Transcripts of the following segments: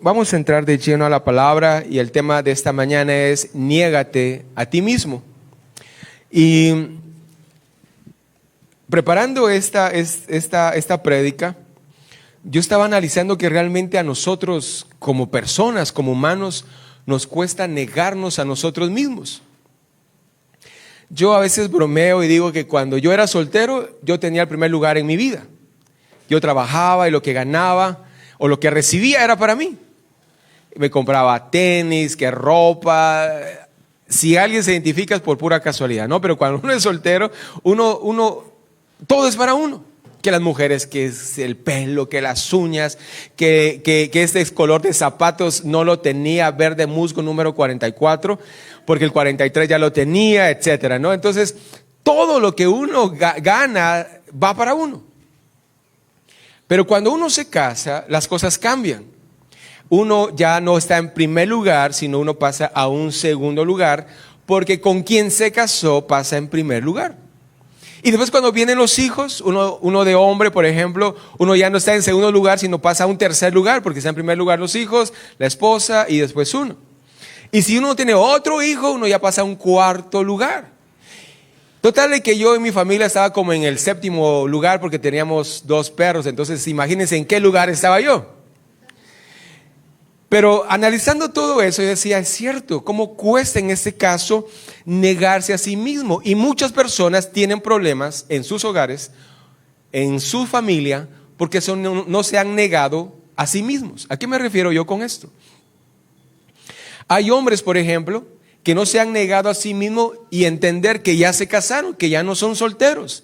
vamos a entrar de lleno a la palabra y el tema de esta mañana es niégate a ti mismo. Y preparando esta prédica, yo estaba analizando que realmente a nosotros como personas, como humanos, nos cuesta negarnos a nosotros mismos. Yo a veces bromeo y digo que cuando yo era soltero, yo tenía el primer lugar en mi vida. Yo trabajaba y lo que ganaba o lo que recibía era para mí. Me compraba tenis, que ropa. Si alguien se identifica es por pura casualidad, ¿no? Pero cuando uno es soltero, uno todo es para uno. Que las mujeres, que es el pelo, que las uñas, que este color de zapatos no lo tenía, verde musgo número 44, porque el 43 ya lo tenía, etcétera, ¿no? Entonces, todo lo que uno gana va para uno. Pero cuando uno se casa, las cosas cambian. Uno ya no está en primer lugar, sino uno pasa a un segundo lugar, porque con quien se casó pasa en primer lugar. Y después cuando vienen los hijos, uno de hombre, por ejemplo, uno ya no está en segundo lugar, sino pasa a un tercer lugar, porque está en primer lugar los hijos, la esposa y después uno. Y si uno tiene otro hijo, uno ya pasa a un cuarto lugar. Total de que yo en mi familia estaba como en el séptimo lugar porque teníamos 2 perros, entonces imagínense en qué lugar estaba yo. Pero analizando todo eso, yo decía, es cierto, cómo cuesta en este caso negarse a sí mismo. Y muchas personas tienen problemas en sus hogares, en su familia, porque no se han negado a sí mismos. ¿A qué me refiero yo con esto? Hay hombres, por ejemplo, que no se han negado a sí mismos y entender que ya se casaron, que ya no son solteros,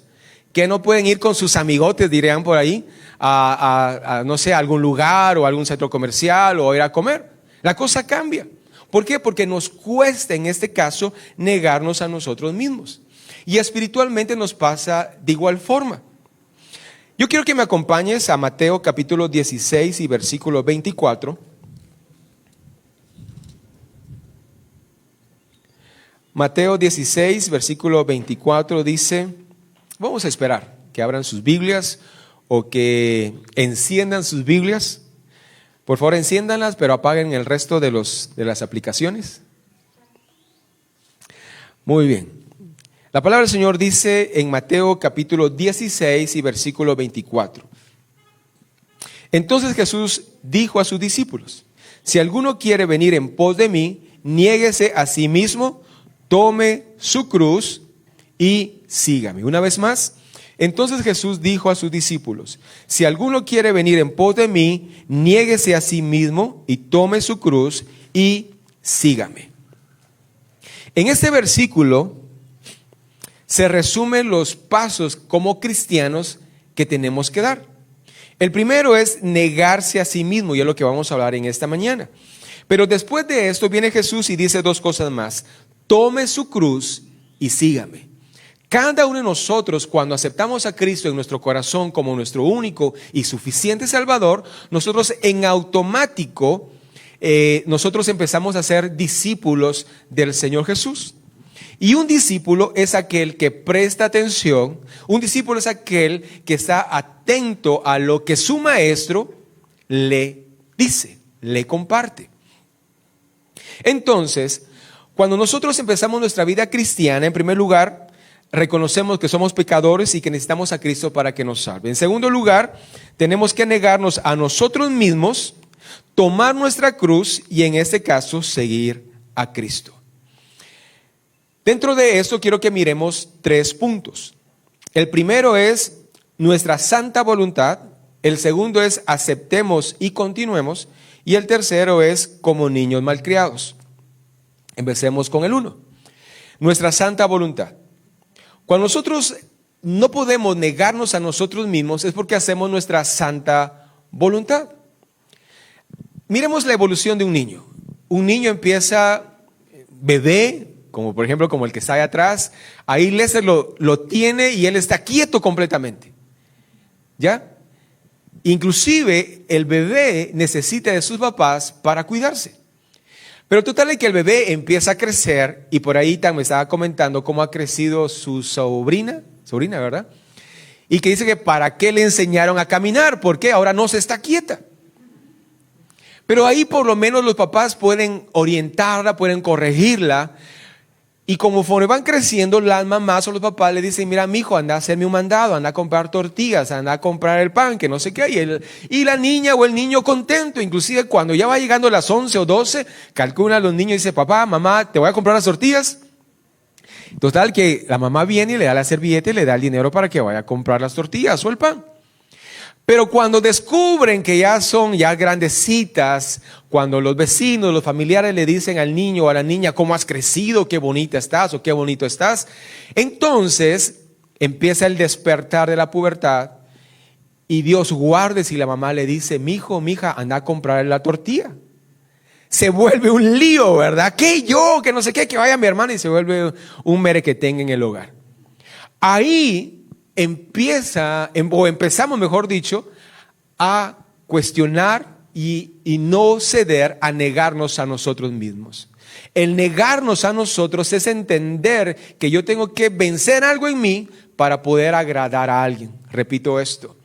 que no pueden ir con sus amigotes, dirían por ahí, no sé, a algún lugar o a algún centro comercial o ir a comer. La cosa cambia. ¿Por qué? Porque nos cuesta en este caso negarnos a nosotros mismos. Y espiritualmente nos pasa de igual forma. Yo quiero que me acompañes a Mateo capítulo 16 y versículo 24. Mateo 16, versículo 24 dice, vamos a esperar que abran sus Biblias o que enciendan sus Biblias. Por favor, enciéndanlas, pero apaguen el resto de las aplicaciones. Muy bien. La palabra del Señor dice en Mateo capítulo 16 y versículo 24. Entonces Jesús dijo a sus discípulos, si alguno quiere venir en pos de mí, niéguese a sí mismo, tome su cruz y sígame. Una vez más, entonces Jesús dijo a sus discípulos, si alguno quiere venir en pos de mí, niéguese a sí mismo y tome su cruz y sígame. En este versículo se resumen los pasos como cristianos que tenemos que dar. El primero es negarse a sí mismo, y es lo que vamos a hablar en esta mañana. Pero después de esto viene Jesús y dice 2 cosas más. Tome su cruz y sígame. Cada uno de nosotros, cuando aceptamos a Cristo en nuestro corazón como nuestro único y suficiente Salvador, nosotros en automático, nosotros empezamos a ser discípulos del Señor Jesús. Y un discípulo es aquel que presta atención, un discípulo es aquel que está atento a lo que su maestro le dice, le comparte. Entonces, cuando nosotros empezamos nuestra vida cristiana, en primer lugar, reconocemos que somos pecadores y que necesitamos a Cristo para que nos salve. En segundo lugar, tenemos que negarnos a nosotros mismos, tomar nuestra cruz y en este caso seguir a Cristo. Dentro de esto quiero que miremos 3 puntos. El primero es nuestra santa voluntad, el segundo es aceptemos y continuemos y el tercero es como niños malcriados. Empecemos con el 1. Nuestra santa voluntad. Cuando nosotros no podemos negarnos a nosotros mismos es porque hacemos nuestra santa voluntad. Miremos la evolución de un niño. Un niño empieza bebé, como por ejemplo como el que está ahí atrás. Ahí Lester lo tiene y él está quieto completamente. ¿Ya? Inclusive el bebé necesita de sus papás para cuidarse. Pero total es que el bebé empieza a crecer y por ahí me estaba comentando cómo ha crecido su sobrina, ¿verdad? Y que dice que para qué le enseñaron a caminar, porque ahora no se está quieta. Pero ahí por lo menos los papás pueden orientarla, pueden corregirla. Y conforme van creciendo, las mamás o los papás le dicen, mira, mijo, anda a hacerme un mandado, anda a comprar tortillas, anda a comprar el pan, que no sé qué. Y la niña o el niño contento, inclusive cuando ya va llegando a las 11 o 12, calcula a los niños y dice, papá, mamá, te voy a comprar las tortillas. Total que la mamá viene y le da la servilleta y le da el dinero para que vaya a comprar las tortillas o el pan. Pero cuando descubren que ya son ya grandecitas, cuando los vecinos, los familiares le dicen al niño o a la niña, ¿cómo has crecido? Qué bonita estás o qué bonito estás. Entonces empieza el despertar de la pubertad y Dios guarde si la mamá le dice, mijo, mija, anda a comprar la tortilla. Se vuelve un lío, ¿verdad? ¿Qué yo? Que no sé qué, que vaya mi hermana, y se vuelve un merequetengue en el hogar. Ahí empezamos, mejor dicho, a cuestionar y no ceder a negarnos a nosotros mismos. El negarnos a nosotros es entender que yo tengo que vencer algo en mí para poder agradar a alguien. Repito esto.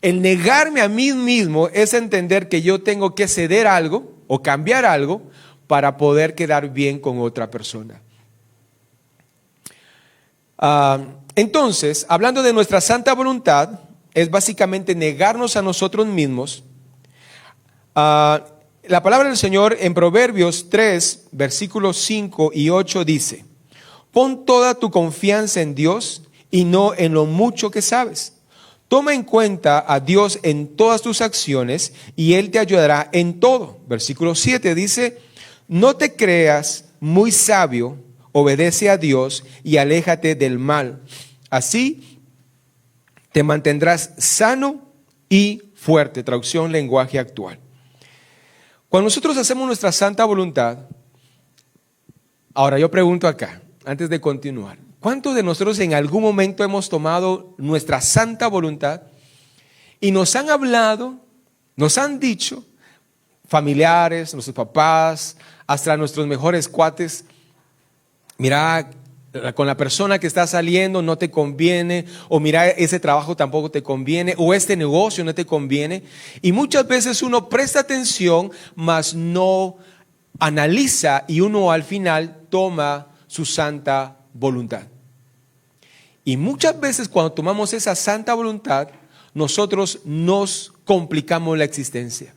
El negarme a mí mismo es entender que yo tengo que ceder algo o cambiar algo para poder quedar bien con otra persona. Entonces, hablando de nuestra santa voluntad, es básicamente negarnos a nosotros mismos. La palabra del Señor en Proverbios 3, versículos 5 y 8 dice, pon toda tu confianza en Dios y no en lo mucho que sabes. Toma en cuenta a Dios en todas tus acciones y Él te ayudará en todo. Versículo 7 dice, no te creas muy sabio, obedece a Dios y aléjate del mal. Así te mantendrás sano y fuerte. Traducción, lenguaje actual. Cuando nosotros hacemos nuestra santa voluntad, ahora yo pregunto acá, antes de continuar, ¿cuántos de nosotros en algún momento hemos tomado nuestra santa voluntad y nos han hablado, nos han dicho, familiares, nuestros papás, hasta nuestros mejores cuates, mira, con la persona que está saliendo no te conviene, o mira, ese trabajo tampoco te conviene, o este negocio no te conviene? Y muchas veces uno presta atención, mas no analiza, y uno al final toma su santa voluntad. Y muchas veces cuando tomamos esa santa voluntad, nosotros nos complicamos la existencia.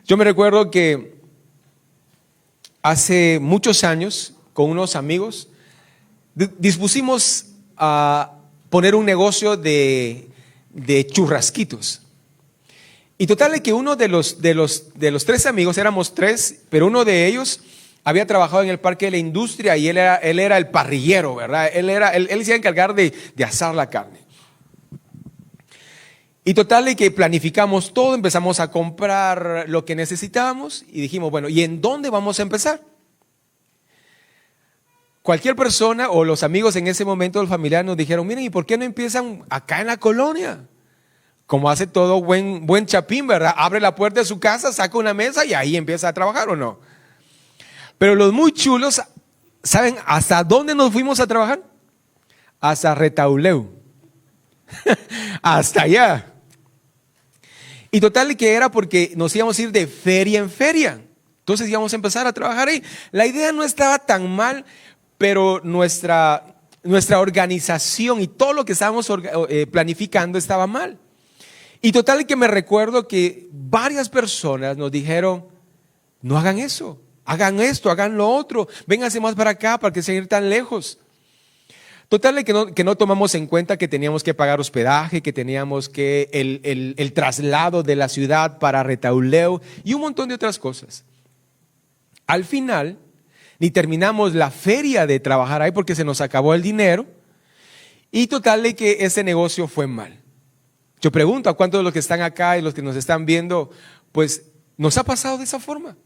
Yo me recuerdo que hace muchos años, con unos amigos, dispusimos a poner un negocio de churrasquitos. Y total de que uno de los tres amigos, éramos tres, pero uno de ellos había trabajado en el Parque de la Industria y él era el parrillero, ¿verdad? Él se iba a encargar de asar la carne. Y total de que planificamos todo, empezamos a comprar lo que necesitábamos y dijimos, bueno, ¿y en dónde vamos a empezar? Cualquier persona o los amigos en ese momento del familiar nos dijeron, miren, ¿y por qué no empiezan acá en la colonia? Como hace todo buen chapín, ¿verdad? Abre la puerta de su casa, saca una mesa y ahí empieza a trabajar, ¿o no? Pero los muy chulos, ¿saben hasta dónde nos fuimos a trabajar? Hasta Retauleu. Hasta allá. Y total que era porque nos íbamos a ir de feria en feria. Entonces íbamos a empezar a trabajar ahí. La idea no estaba tan mal, pero nuestra organización y todo lo que estábamos planificando estaba mal. Y total que me recuerdo que varias personas nos dijeron, no hagan eso, hagan esto, hagan lo otro, vénganse más para acá para que se ir tan lejos. Total que no tomamos en cuenta que teníamos que pagar hospedaje, que teníamos que el traslado de la ciudad para Retauleu y un montón de otras cosas. Al final, ni terminamos la feria de trabajar ahí porque se nos acabó el dinero y total de que ese negocio fue mal. Yo pregunto a cuántos de los que están acá y los que nos están viendo, pues nos ha pasado de esa forma.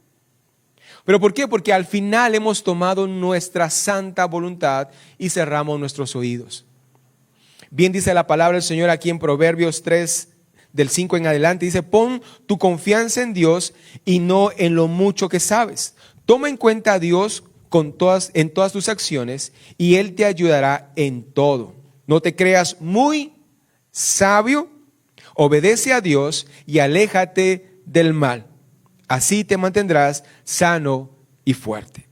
¿Pero por qué? Porque al final hemos tomado nuestra santa voluntad y cerramos nuestros oídos. Bien dice la palabra del Señor aquí en Proverbios 3, del 5 en adelante. Dice, pon tu confianza en Dios y no en lo mucho que sabes. Toma en cuenta a Dios en todas tus acciones y Él te ayudará en todo. No te creas muy sabio, Obedece a Dios y aléjate del mal. Así te mantendrás sano y fuerte.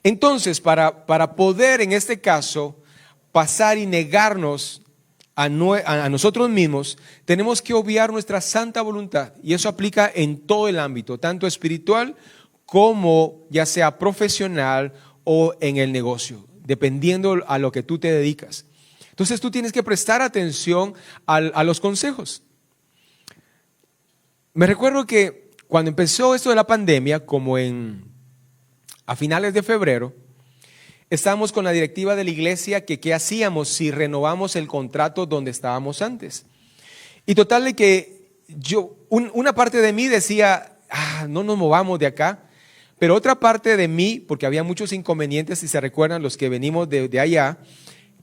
Entonces, para poder en este caso pasar y negarnos a nosotros mismos, tenemos que obviar nuestra santa voluntad. Y eso aplica en todo el ámbito, tanto espiritual como ya sea profesional o en el negocio, dependiendo a lo que tú te dedicas. Entonces tú tienes que prestar atención a los consejos. Me recuerdo que cuando empezó esto de la pandemia, como a finales de febrero, estábamos con la directiva de la iglesia que qué hacíamos si renovamos el contrato donde estábamos antes. Y total de que una parte de mí decía, no nos movamos de acá. Pero otra parte de mí, porque había muchos inconvenientes, si se recuerdan los que venimos de allá,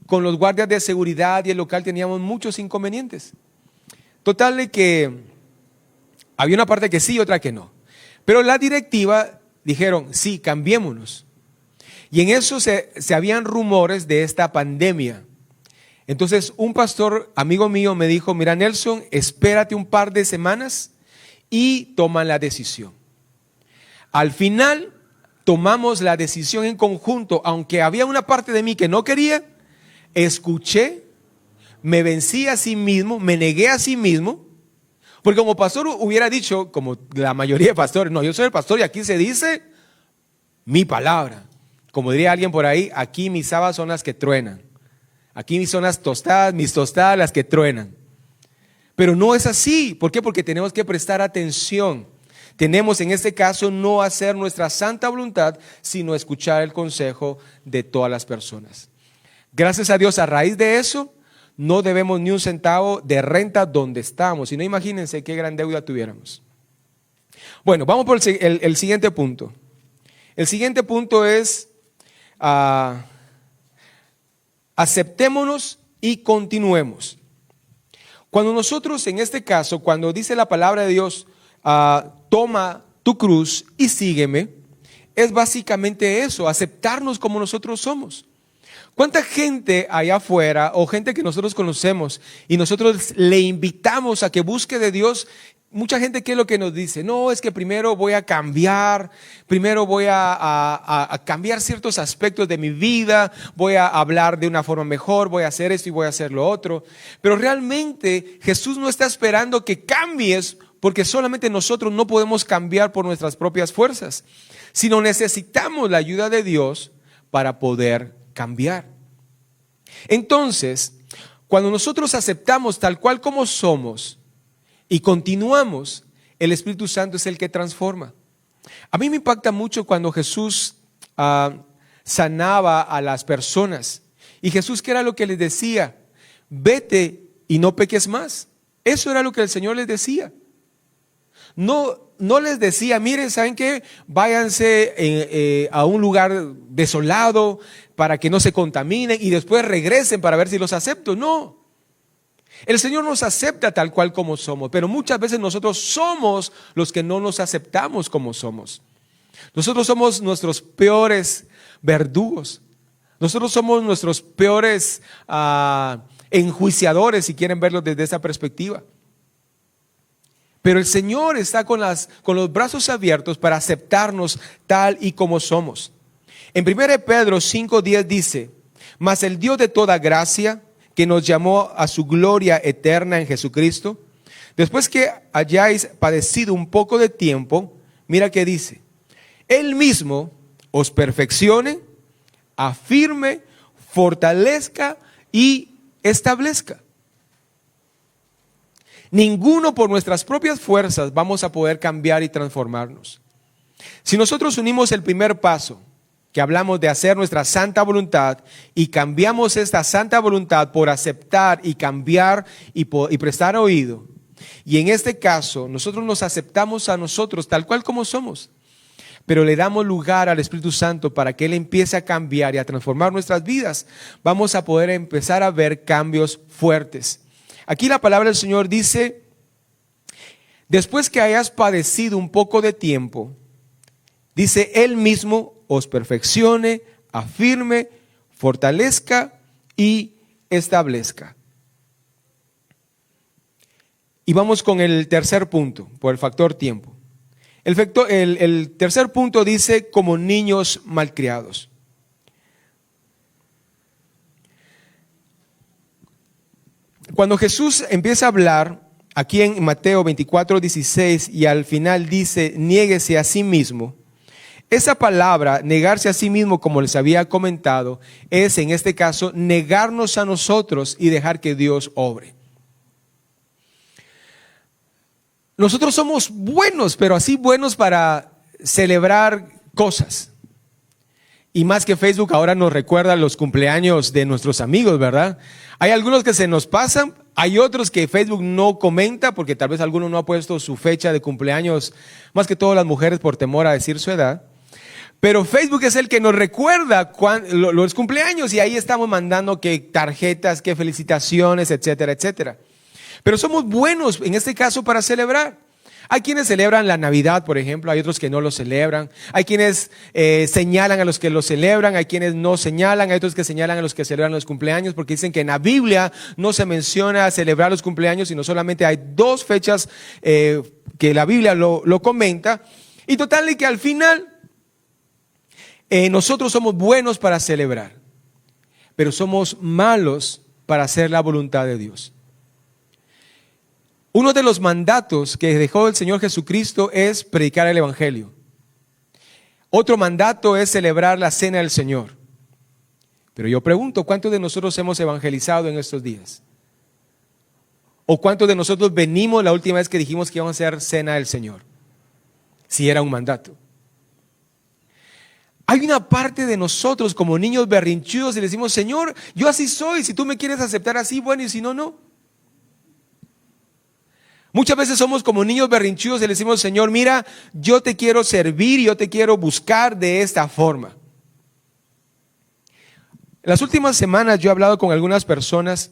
con los guardias de seguridad y el local teníamos muchos inconvenientes. Total de que había una parte que sí y otra que no. Pero la directiva dijeron, sí, cambiémonos. Y en eso se habían rumores de esta pandemia. Entonces un pastor amigo mío me dijo, mira Nelson, espérate un par de semanas y toman la decisión. Al final tomamos la decisión en conjunto, aunque había una parte de mí que no quería, escuché, me vencí a sí mismo, me negué a sí mismo, porque como pastor hubiera dicho, como la mayoría de pastores, no, yo soy el pastor y aquí se dice mi palabra. Como diría alguien por ahí, aquí mis habas son las que truenan, aquí son las tostadas, mis tostadas las que truenan. Pero no es así, ¿por qué? Porque tenemos que prestar atención. Tenemos en este caso no hacer nuestra santa voluntad, sino escuchar el consejo de todas las personas. Gracias a Dios, a raíz de eso, no debemos ni un centavo de renta donde estamos. Si no, imagínense qué gran deuda tuviéramos. Bueno, vamos por el siguiente punto. El siguiente punto es, aceptémonos y continuemos. Cuando nosotros, en este caso, cuando dice la palabra de Dios, toma tu cruz y sígueme, es básicamente eso, aceptarnos como nosotros somos. ¿Cuánta gente allá afuera o gente que nosotros conocemos y nosotros le invitamos a que busque de Dios? Mucha gente, ¿qué es lo que nos dice? No, es que primero voy a cambiar, primero voy a cambiar ciertos aspectos de mi vida, voy a hablar de una forma mejor, voy a hacer esto y voy a hacer lo otro. Pero realmente Jesús no está esperando que cambies, porque solamente nosotros no podemos cambiar por nuestras propias fuerzas, sino necesitamos la ayuda de Dios para poder cambiar. Entonces, cuando nosotros aceptamos tal cual como somos y continuamos, el Espíritu Santo es el que transforma. A mí me impacta mucho cuando Jesús sanaba a las personas. Y Jesús, ¿qué era lo que les decía? Vete y no peques más. Eso era lo que el Señor les decía. No les decía, miren, ¿saben qué? Váyanse a un lugar desolado para que no se contaminen y después regresen para ver si los acepto. No. El Señor nos acepta tal cual como somos, pero muchas veces nosotros somos los que no nos aceptamos como somos. Nosotros somos nuestros peores verdugos. Nosotros somos nuestros peores enjuiciadores, si quieren verlo desde esa perspectiva. Pero el Señor está con los brazos abiertos para aceptarnos tal y como somos. En 1 Pedro 5:10 dice, mas el Dios de toda gracia, que nos llamó a su gloria eterna en Jesucristo, después que hayáis padecido un poco de tiempo, mira que dice, Él mismo os perfeccione, afirme, fortalezca y establezca. Ninguno por nuestras propias fuerzas vamos a poder cambiar y transformarnos. Si nosotros unimos el primer paso, que hablamos de hacer nuestra santa voluntad, y cambiamos esta santa voluntad por aceptar y cambiar y prestar oído, y en este caso nosotros nos aceptamos a nosotros tal cual como somos, pero le damos lugar al Espíritu Santo para que Él empiece a cambiar y a transformar nuestras vidas, vamos a poder empezar a ver cambios fuertes. Aquí la palabra del Señor dice, después que hayas padecido un poco de tiempo, dice, Él mismo os perfeccione, afirme, fortalezca y establezca. Y vamos con el tercer punto, por el factor tiempo. El tercer punto dice, como niños malcriados. Cuando Jesús empieza a hablar, aquí en Mateo 24:16, y al final dice, niéguese a sí mismo. Esa palabra, negarse a sí mismo, como les había comentado, es en este caso negarnos a nosotros y dejar que Dios obre. Nosotros somos buenos, pero así buenos para celebrar cosas. Y más que Facebook ahora nos recuerda los cumpleaños de nuestros amigos, ¿verdad? Hay algunos que se nos pasan, hay otros que Facebook no comenta porque tal vez alguno no ha puesto su fecha de cumpleaños, más que todo las mujeres por temor a decir su edad. Pero Facebook es el que nos recuerda los cumpleaños y ahí estamos mandando que tarjetas, que felicitaciones, etcétera, etcétera. Pero somos buenos en este caso para celebrar. Hay quienes celebran la Navidad, por ejemplo, hay otros que no lo celebran. Hay quienes señalan a los que lo celebran, hay quienes no señalan, hay otros que señalan a los que celebran los cumpleaños porque dicen que en la Biblia no se menciona celebrar los cumpleaños, sino solamente hay 2 fechas que la Biblia lo comenta. Y total, y que al final nosotros somos buenos para celebrar, pero somos malos para hacer la voluntad de Dios. Uno de los mandatos que dejó el Señor Jesucristo es predicar el Evangelio. Otro mandato es celebrar la cena del Señor. Pero yo pregunto, ¿cuántos de nosotros hemos evangelizado en estos días? ¿O cuántos de nosotros venimos la última vez que dijimos que íbamos a hacer cena del Señor? Si era un mandato. Hay una parte de nosotros como niños berrinchudos y le decimos, Señor, yo así soy, si tú me quieres aceptar así, bueno, y si no, no. Muchas veces somos como niños berrinchudos y le decimos, Señor, mira, yo te quiero servir, yo te quiero buscar de esta forma. En las últimas semanas yo he hablado con algunas personas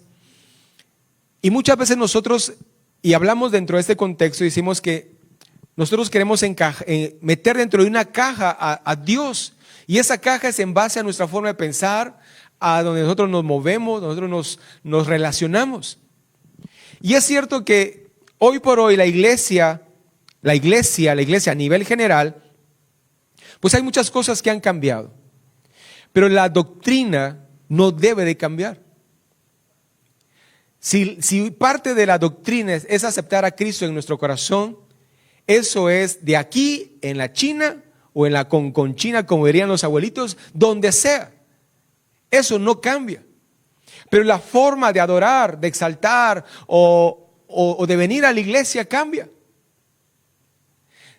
y muchas veces nosotros, y hablamos dentro de este contexto, decimos que nosotros queremos meter dentro de una caja a Dios. Y esa caja es en base a nuestra forma de pensar, a donde nosotros nos movemos, nosotros nos relacionamos. Y es cierto que hoy por hoy la iglesia a nivel general, pues hay muchas cosas que han cambiado. Pero la doctrina no debe de cambiar. Si parte de la doctrina es aceptar a Cristo en nuestro corazón, eso es de aquí en la China o en la Conchina, como dirían los abuelitos, donde sea. Eso no cambia. Pero la forma de adorar, de exaltar o de venir a la iglesia cambia.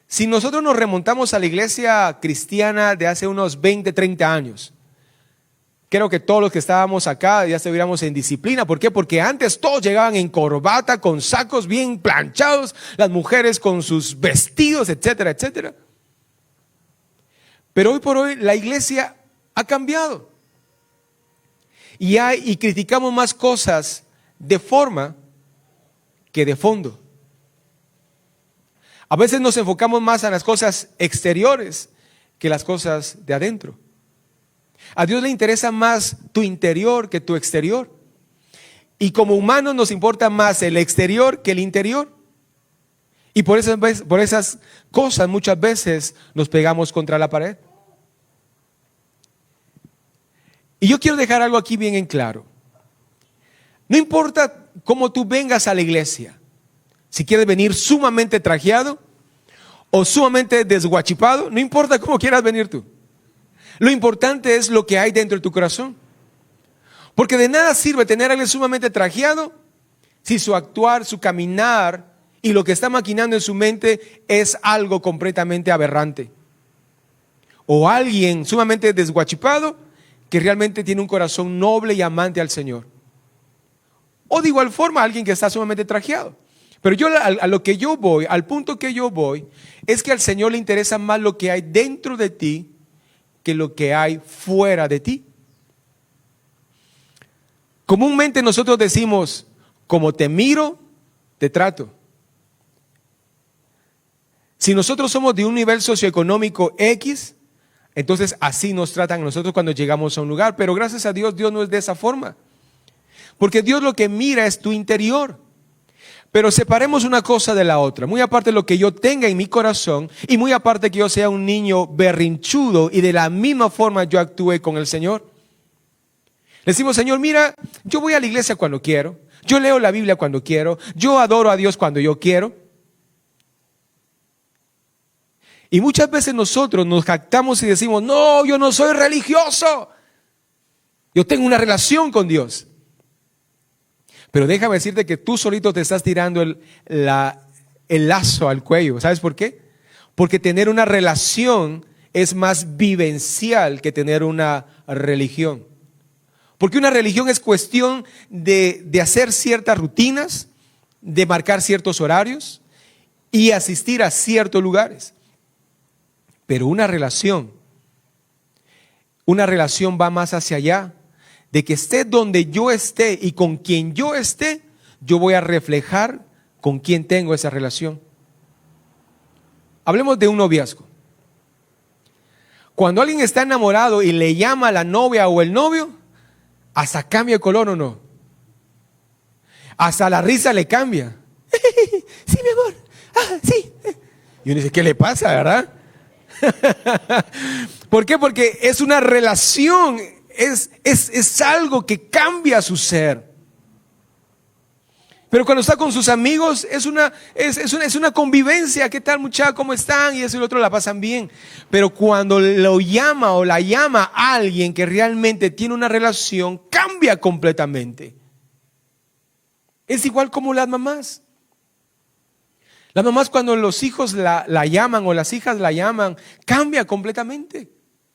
Si nosotros nos remontamos a la iglesia cristiana de hace unos 20, 30 años, creo que todos los que estábamos acá ya estuviéramos en disciplina. ¿Por qué? Porque antes todos llegaban en corbata, con sacos bien planchados, las mujeres con sus vestidos, etcétera, etcétera. Pero hoy por hoy la iglesia ha cambiado. Y criticamos más cosas de forma que de fondo. A veces nos enfocamos más en las cosas exteriores que las cosas de adentro. A Dios le interesa más tu interior que tu exterior. Y como humanos nos importa más el exterior que el interior. Y por esas cosas muchas veces nos pegamos contra la pared. Y yo quiero dejar algo aquí bien en claro. No importa cómo tú vengas a la iglesia, si quieres venir sumamente trajeado o sumamente desguachipado, no importa cómo quieras venir tú. Lo importante es lo que hay dentro de tu corazón. Porque de nada sirve tener a alguien sumamente trajeado si su actuar, su caminar y lo que está maquinando en su mente es algo completamente aberrante. O alguien sumamente desguachipado que realmente tiene un corazón noble y amante al Señor. O de igual forma alguien que está sumamente trajeado. Pero yo a lo que yo voy, al punto que yo voy, es que al Señor le interesa más lo que hay dentro de ti que lo que hay fuera de ti. Comúnmente nosotros decimos, como te miro, te trato. Si nosotros somos de un nivel socioeconómico X, entonces así nos tratan a nosotros cuando llegamos a un lugar. Pero gracias a Dios, Dios no es de esa forma. Porque Dios lo que mira es tu interior. Pero separemos una cosa de la otra, muy aparte de lo que yo tenga en mi corazón y muy aparte que yo sea un niño berrinchudo y de la misma forma yo actúe con el Señor. Le decimos, Señor, mira, yo voy a la iglesia cuando quiero, yo leo la Biblia cuando quiero, yo adoro a Dios cuando yo quiero. Y muchas veces nosotros nos jactamos y decimos, no, yo no soy religioso, yo tengo una relación con Dios. Pero déjame decirte que tú solito te estás tirando el lazo al cuello. ¿Sabes por qué? Porque tener una relación es más vivencial que tener una religión. Porque una religión es cuestión de hacer ciertas rutinas, de marcar ciertos horarios y asistir a ciertos lugares. Pero una relación va más hacia allá. De que esté donde yo esté y con quien yo esté, yo voy a reflejar con quien tengo esa relación. Hablemos de un noviazgo. Cuando alguien está enamorado y le llama a la novia o el novio, hasta cambia el color, ¿o no? Hasta la risa le cambia. Sí, mi amor. Ah, sí. Y uno dice, ¿qué le pasa, verdad? ¿Por qué? Porque es una relación. Es algo que cambia su ser. Pero cuando está con sus amigos es una convivencia. ¿Qué tal, muchachos? ¿Cómo están? Y eso y lo otro la pasan bien. Pero cuando lo llama o la llama a alguien que realmente tiene una relación, cambia completamente. Es igual como las mamás. Las mamás cuando los hijos la llaman o las hijas la llaman, cambia completamente.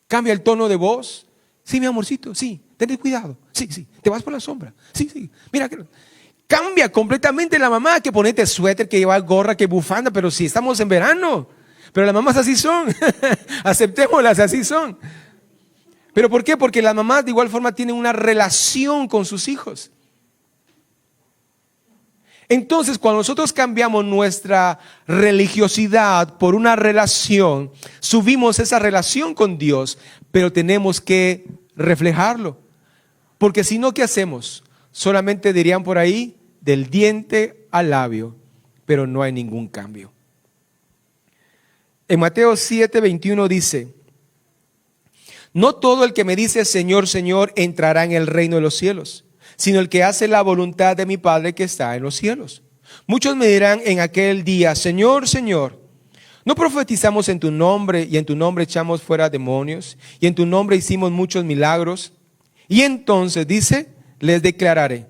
Cambia el tono de voz. Sí, mi amorcito, sí, ten cuidado, sí, te vas por la sombra, sí, mira, cambia completamente la mamá, que ponete suéter, que lleva gorra, que bufanda, pero si estamos en verano, pero las mamás así son, aceptémoslas, así son. ¿Pero por qué? Porque las mamás de igual forma tienen una relación con sus hijos. Entonces, cuando nosotros cambiamos nuestra religiosidad por una relación, subimos esa relación con Dios, pero tenemos que reflejarlo. Porque si no, ¿qué hacemos? Solamente dirían por ahí, del diente al labio, pero no hay ningún cambio. En Mateo 7:21 dice, no todo el que me dice Señor, Señor, entrará en el reino de los cielos, sino el que hace la voluntad de mi Padre que está en los cielos. Muchos me dirán en aquel día, Señor, Señor, ¿no profetizamos en tu nombre y en tu nombre echamos fuera demonios y en tu nombre hicimos muchos milagros? Y entonces dice, les declararé,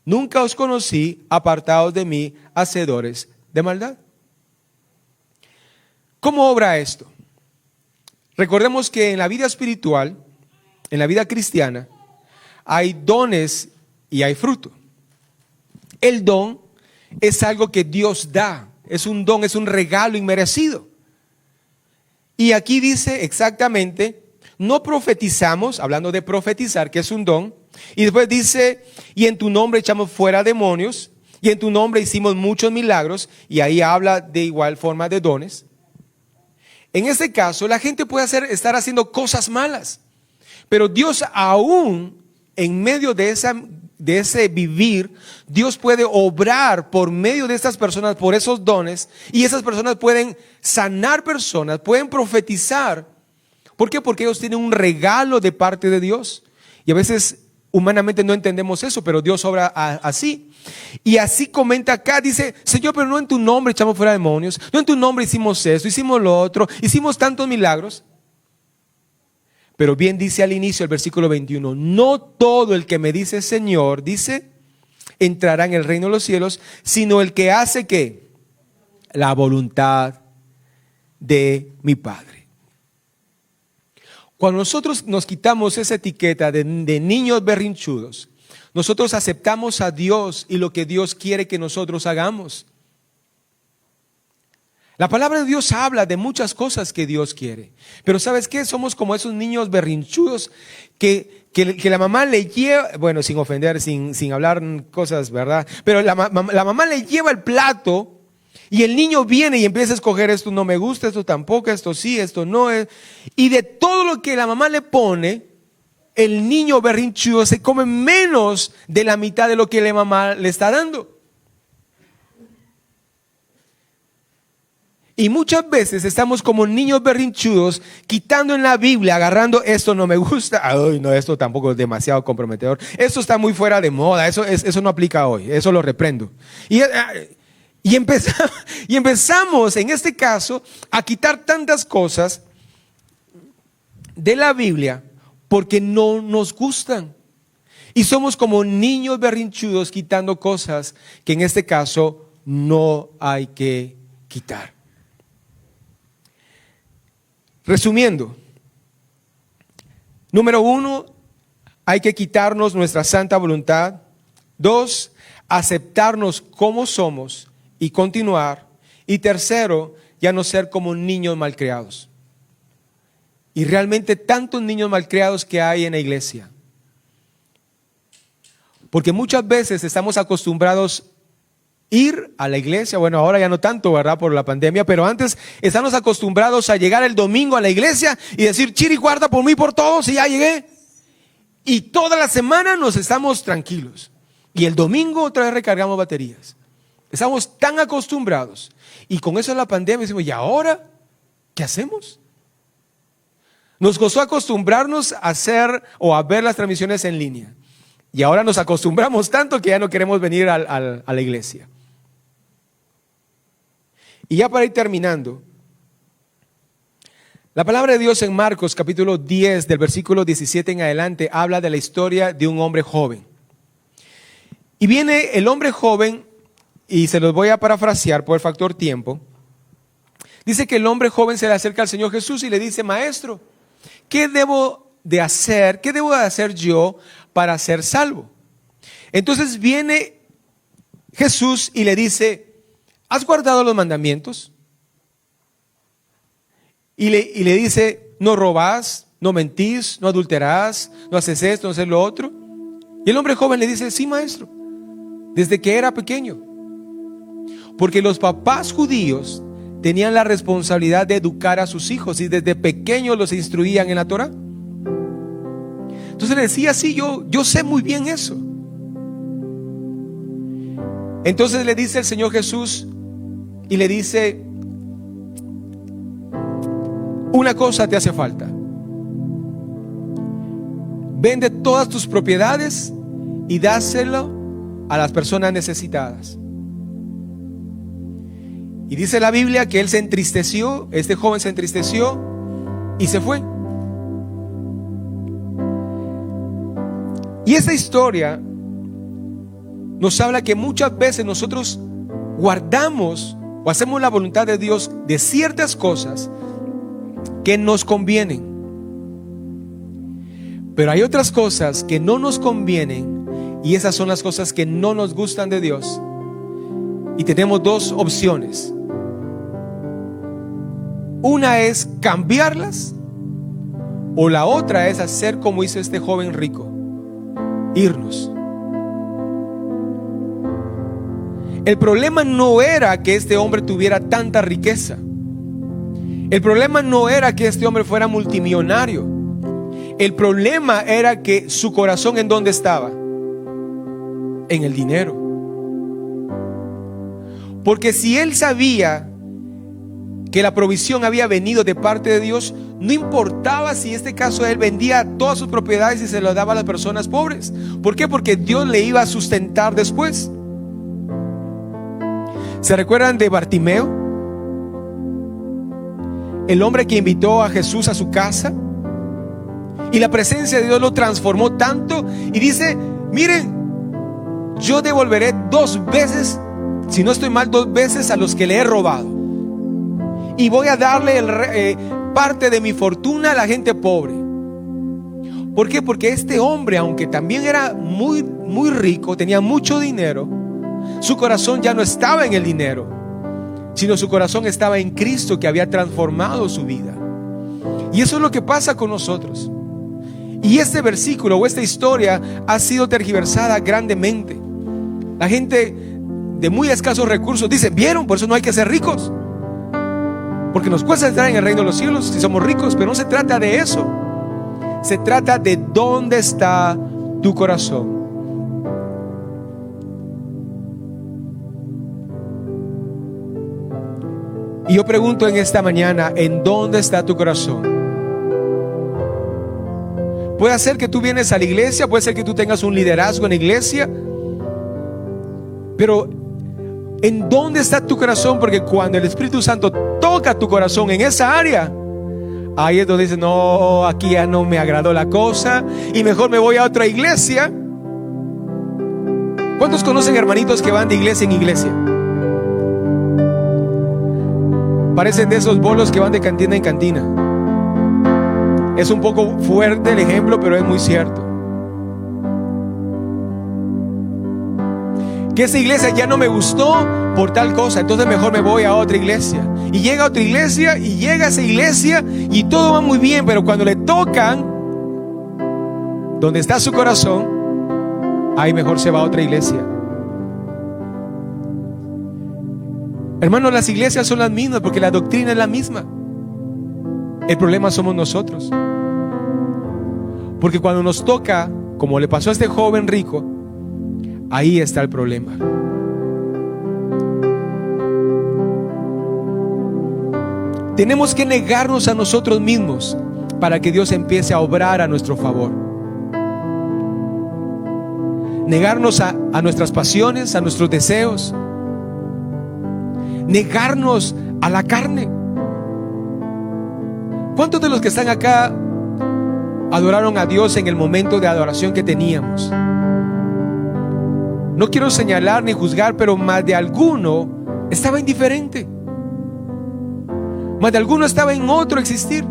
nunca os conocí, apartados de mí, hacedores de maldad. ¿Cómo obra esto? Recordemos que en la vida espiritual, en la vida cristiana, hay dones y hay fruto. El don es algo que Dios da, es un don, es un regalo inmerecido. Y aquí dice exactamente, no profetizamos, hablando de profetizar, que es un don, y después dice, y en tu nombre echamos fuera demonios, y en tu nombre hicimos muchos milagros, y ahí habla de igual forma de dones. En este caso, la gente puede estar haciendo cosas malas, pero Dios aún en medio de ese vivir, Dios puede obrar por medio de estas personas, por esos dones, y esas personas pueden sanar personas, pueden profetizar. ¿Por qué? Porque ellos tienen un regalo de parte de Dios. Y a veces humanamente no entendemos eso, pero Dios obra así. Y así comenta acá, dice, Señor, pero no en tu nombre echamos fuera demonios, no en tu nombre hicimos esto, hicimos lo otro, hicimos tantos milagros. Pero bien dice al inicio el versículo 21, no todo el que me dice Señor, dice, entrará en el reino de los cielos, sino el que hace ¿qué? La voluntad de mi Padre. Cuando nosotros nos quitamos esa etiqueta de niños berrinchudos, nosotros aceptamos a Dios y lo que Dios quiere que nosotros hagamos. La palabra de Dios habla de muchas cosas que Dios quiere. Pero ¿sabes qué? Somos como esos niños berrinchudos que la mamá le lleva, bueno, sin ofender, sin hablar cosas, ¿verdad? Pero la mamá le lleva el plato y el niño viene y empieza a escoger, esto no me gusta, esto tampoco, esto sí, esto no es. Y de todo lo que la mamá le pone, el niño berrinchudo se come menos de la mitad de lo que la mamá le está dando. Y muchas veces estamos como niños berrinchudos, quitando en la Biblia, agarrando, esto no me gusta, ay no, esto tampoco es demasiado comprometedor, esto está muy fuera de moda, eso no aplica hoy, eso lo reprendo. Y empezamos en este caso a quitar tantas cosas de la Biblia porque no nos gustan. Y somos como niños berrinchudos quitando cosas que en este caso no hay que quitar. Resumiendo, número 1, hay que quitarnos nuestra santa voluntad. 2, aceptarnos como somos y continuar. Y tercero, ya no ser como niños malcriados. Y realmente tantos niños malcriados que hay en la iglesia. Porque muchas veces estamos acostumbrados ir a la iglesia, bueno, ahora ya no tanto, ¿verdad? Por la pandemia, pero antes estamos acostumbrados a llegar el domingo a la iglesia y decir, Chiri, guarda por mí, por todos, y ya llegué. Y toda la semana nos estamos tranquilos. Y el domingo otra vez recargamos baterías. Estamos tan acostumbrados. Y con eso en la pandemia decimos, ¿y ahora qué hacemos? Nos costó acostumbrarnos a hacer o a ver las transmisiones en línea. Y ahora nos acostumbramos tanto que ya no queremos venir a la iglesia. Y ya para ir terminando, la palabra de Dios en Marcos capítulo 10 del versículo 17 en adelante habla de la historia de un hombre joven. Y viene el hombre joven, y se los voy a parafrasear por el factor tiempo. Dice que el hombre joven se le acerca al Señor Jesús y le dice, Maestro, ¿qué debo de hacer? ¿Qué debo de hacer yo para ser salvo? Entonces viene Jesús y le dice, ¿has guardado los mandamientos? Y le dice, no robás, no mentís, no adulterás, no haces esto, no haces lo otro. Y el hombre joven le dice, sí, maestro, desde que era pequeño. Porque los papás judíos tenían la responsabilidad de educar a sus hijos y desde pequeños los instruían en la Torá. Entonces le decía, sí, yo sé muy bien eso. Entonces le dice el Señor Jesús y le dice, una cosa te hace falta. Vende todas tus propiedades y dáselo a las personas necesitadas. Y dice la Biblia que él se entristeció, este joven se entristeció y se fue. Y esta historia nos habla que muchas veces nosotros guardamos o hacemos la voluntad de Dios de ciertas cosas que nos convienen. Pero hay otras cosas que no nos convienen y esas son las cosas que no nos gustan de Dios. Y tenemos dos opciones. Una es cambiarlas o la otra es hacer como hizo este joven rico, irnos. El problema no era que este hombre tuviera tanta riqueza. El problema no era que este hombre fuera multimillonario. El problema era que su corazón, ¿en dónde estaba? En el dinero. Porque si él sabía que la provisión había venido de parte de Dios, no importaba si en este caso él vendía todas sus propiedades y se las daba a las personas pobres. ¿Por qué? Porque Dios le iba a sustentar después. ¿Se recuerdan de Bartimeo? El hombre que invitó a Jesús a su casa y la presencia de Dios lo transformó tanto y dice, miren, yo devolveré 2 veces, si no estoy mal, 2 veces a los que le he robado. Y voy a darle parte de mi fortuna a la gente pobre. ¿Por qué? Porque este hombre, aunque también era muy, muy rico, tenía mucho dinero, su corazón ya no estaba en el dinero, sino su corazón estaba en Cristo, que había transformado su vida. Y eso es lo que pasa con nosotros. Y este versículo o esta historia ha sido tergiversada grandemente. La gente de muy escasos recursos dice, ¿vieron? Por eso no hay que ser ricos, porque nos cuesta entrar en el reino de los cielos si somos ricos. Pero no se trata de eso. Se trata de dónde está tu corazón. Y yo pregunto en esta mañana, ¿en dónde está tu corazón? Puede ser que tú vienes a la iglesia, puede ser que tú tengas un liderazgo en la iglesia, pero ¿en dónde está tu corazón? Porque cuando el Espíritu Santo toca tu corazón en esa área, ahí es donde dices, no, aquí ya no me agradó la cosa y mejor me voy a otra iglesia. ¿Cuántos conocen hermanitos que van de iglesia en iglesia? Parecen de esos bolos que van de cantina en cantina. Es un poco fuerte el ejemplo, pero es muy cierto. Que esa iglesia ya no me gustó por tal cosa, entonces mejor me voy a otra iglesia. Y llega a otra iglesia y llega a esa iglesia y todo va muy bien, pero cuando le tocan donde está su corazón, ahí mejor se va a otra iglesia. Hermanos, las iglesias son las mismas porque la doctrina es la misma. El problema somos nosotros. Porque cuando nos toca, como le pasó a este joven rico, ahí está el problema. Tenemos que negarnos a nosotros mismos para que Dios empiece a obrar a nuestro favor. Negarnos a nuestras pasiones, a nuestros deseos. Negarnos a la carne. ¿Cuántos de los que están acá adoraron a Dios en el momento de adoración que teníamos? No quiero señalar ni juzgar, pero más de alguno estaba indiferente. Más de alguno estaba en otro existir.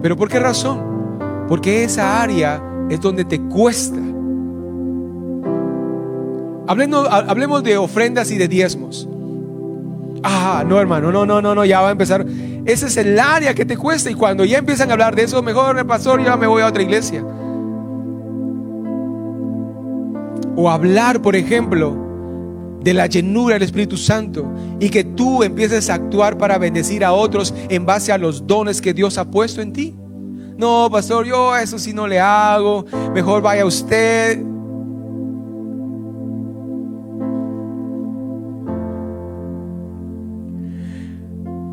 ¿Pero por qué razón? Porque esa área es donde te cuesta. Hablemos de ofrendas y de diezmos. No, hermano, no, ya va a empezar. Ese es el área que te cuesta. Y cuando ya empiezan a hablar de eso, mejor el pastor, ya me voy a otra iglesia. O hablar, por ejemplo, de la llenura del Espíritu Santo y que tú empieces a actuar para bendecir a otros en base a los dones que Dios ha puesto en ti. No, pastor, yo eso sí no le hago. Mejor vaya usted.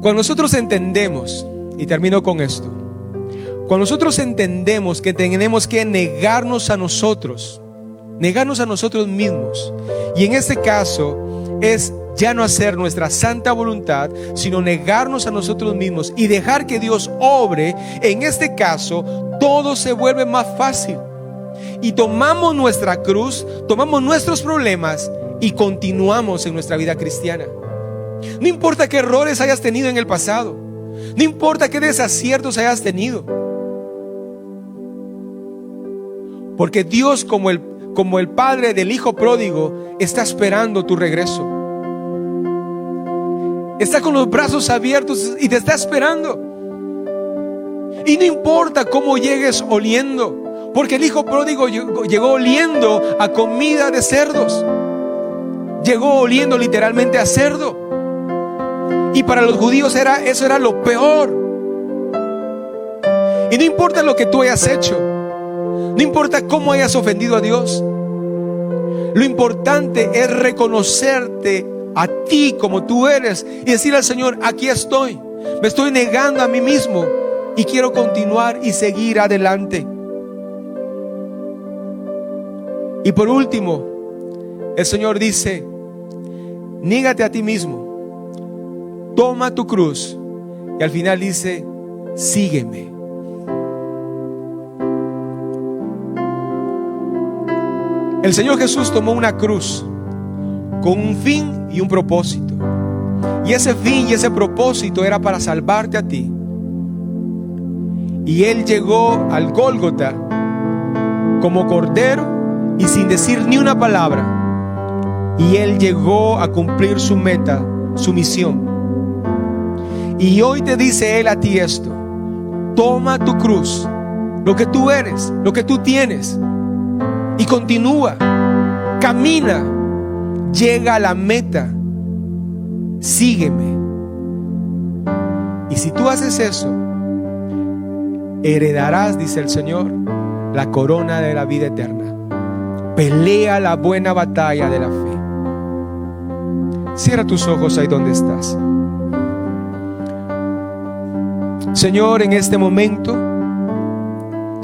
Cuando nosotros entendemos, y termino con esto, cuando nosotros entendemos que tenemos que negarnos a nosotros mismos, y en este caso es ya no hacer nuestra santa voluntad, sino negarnos a nosotros mismos y dejar que Dios obre, en este caso todo se vuelve más fácil y tomamos nuestra cruz, tomamos nuestros problemas y continuamos en nuestra vida cristiana. No importa qué errores hayas tenido en el pasado, no importa qué desaciertos hayas tenido, porque Dios, como el padre del hijo pródigo, está esperando tu regreso. Está con los brazos abiertos y te está esperando. Y no importa cómo llegues oliendo, porque el hijo pródigo llegó oliendo a comida de cerdos. Llegó oliendo literalmente a cerdo. Y para los judíos eso era lo peor. Y no importa lo que tú hayas hecho, no importa cómo hayas ofendido a Dios, lo importante es reconocerte a ti como tú eres y decir al Señor: aquí estoy, me estoy negando a mí mismo y quiero continuar y seguir adelante. Y por último, el Señor dice: niégate a ti mismo, toma tu cruz, y al final dice: sígueme. El Señor Jesús tomó una cruz con un fin y un propósito, y ese fin y ese propósito era para salvarte a ti. Y Él llegó al Gólgota como cordero y sin decir ni una palabra, y Él llegó a cumplir su meta, su misión. Y hoy te dice Él a ti esto: toma tu cruz, lo que tú eres, lo que tú tienes, y continúa, camina, llega a la meta, sígueme. Y si tú haces eso, heredarás, dice el Señor, la corona de la vida eterna. Pelea la buena batalla de la fe. Cierra tus ojos ahí donde estás. Señor, en este momento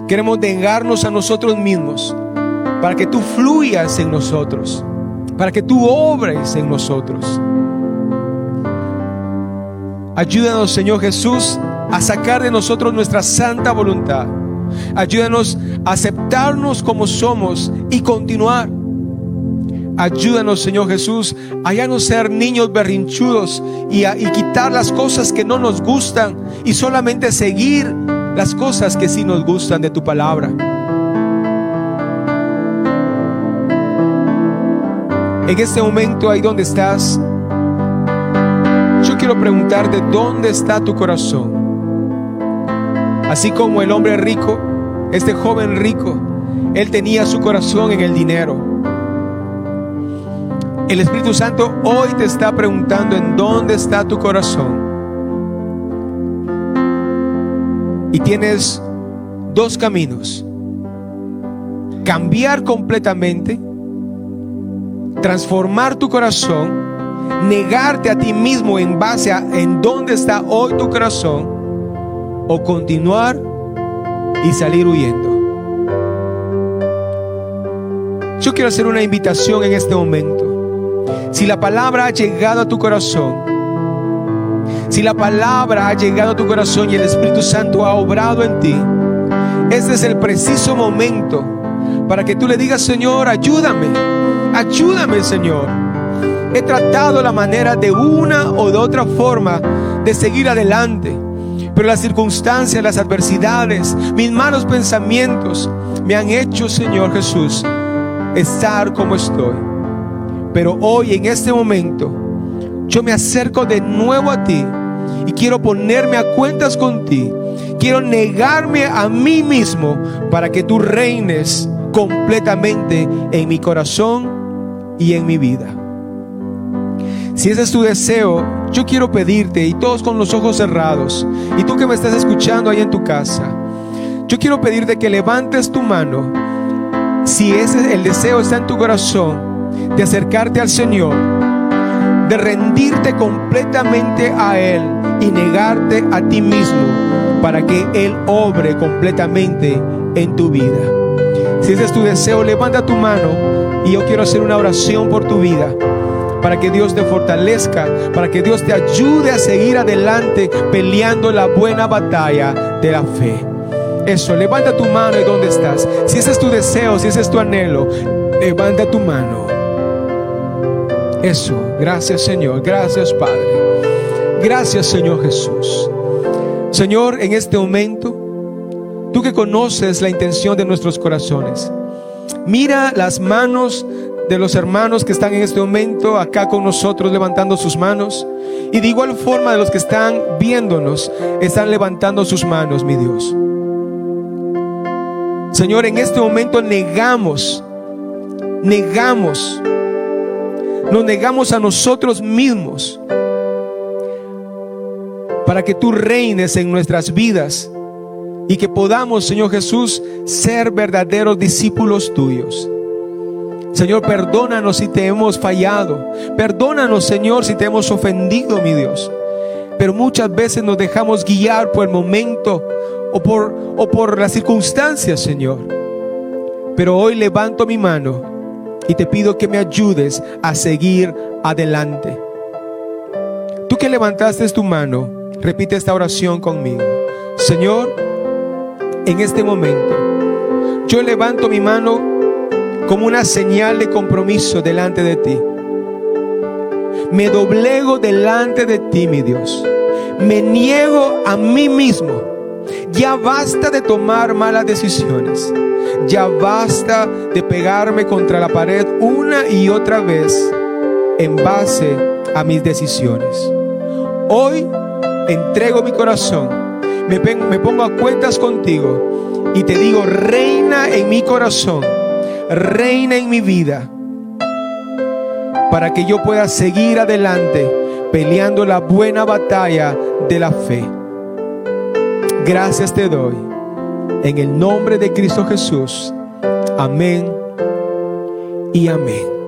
queremos negarnos a nosotros mismos para que tú fluyas en nosotros, para que tú obres en nosotros. Ayúdanos, Señor Jesús, a sacar de nosotros nuestra santa voluntad. Ayúdanos a aceptarnos como somos y continuar. Ayúdanos, Señor Jesús, a ya no ser niños berrinchudos y quitar las cosas que no nos gustan y solamente seguir las cosas que sí nos gustan de tu palabra. En este momento, ahí donde estás, yo quiero preguntarte, ¿dónde está tu corazón? Así como el hombre rico, este joven rico, él tenía su corazón en el dinero. El Espíritu Santo hoy te está preguntando en dónde está tu corazón. Y tienes dos caminos: cambiar completamente, transformar tu corazón, negarte a ti mismo en base a en dónde está hoy tu corazón, o continuar y salir huyendo. Yo quiero hacer una invitación en este momento. Si la palabra ha llegado a tu corazón, si la palabra ha llegado a tu corazón y el Espíritu Santo ha obrado en ti, este es el preciso momento para que tú le digas: Señor, ayúdame, ayúdame, Señor. He tratado la manera de una o de otra forma de seguir adelante, pero las circunstancias, las adversidades, mis malos pensamientos me han hecho, Señor Jesús, estar como estoy. Pero hoy, en este momento, yo me acerco de nuevo a ti y quiero ponerme a cuentas con ti. Quiero negarme a mí mismo para que tú reines completamente en mi corazón y en mi vida. Si ese es tu deseo, yo quiero pedirte, y todos con los ojos cerrados, y tú que me estás escuchando ahí en tu casa, yo quiero pedirte que levantes tu mano. Si ese el deseo está en tu corazón, de acercarte al Señor, de rendirte completamente a Él y negarte a ti mismo para que Él obre completamente en tu vida. Si ese es tu deseo, levanta tu mano y yo quiero hacer una oración por tu vida, para que Dios te fortalezca, para que Dios te ayude a seguir adelante peleando la buena batalla de la fe. Eso, levanta tu mano y donde estás. Si ese es tu deseo, si ese es tu anhelo, levanta tu mano. Eso, gracias Señor, gracias Padre, gracias Señor Jesús. Señor, en este momento, tú que conoces la intención de nuestros corazones, mira las manos de los hermanos que están en este momento acá con nosotros levantando sus manos, y de igual forma de los que están viéndonos están levantando sus manos, mi Dios. Señor, en este momento nos negamos a nosotros mismos para que tú reines en nuestras vidas y que podamos, Señor Jesús, ser verdaderos discípulos tuyos. Señor, perdónanos si te hemos fallado. Perdónanos, Señor, si te hemos ofendido, mi Dios. Pero muchas veces nos dejamos guiar por el momento o por las circunstancias, Señor. Pero hoy levanto mi mano y te pido que me ayudes a seguir adelante. Tú que levantaste tu mano, repite esta oración conmigo. Señor, en este momento, yo levanto mi mano como una señal de compromiso delante de ti. Me doblego delante de ti, mi Dios. Me niego a mí mismo. Ya basta de tomar malas decisiones. Ya basta de pegarme contra la pared una y otra vez en base a mis decisiones. Hoy entrego mi corazón, me pongo a cuentas contigo y te digo: reina en mi corazón, reina en mi vida, para que yo pueda seguir adelante peleando la buena batalla de la fe. Gracias te doy en el nombre de Cristo Jesús. Amén y amén.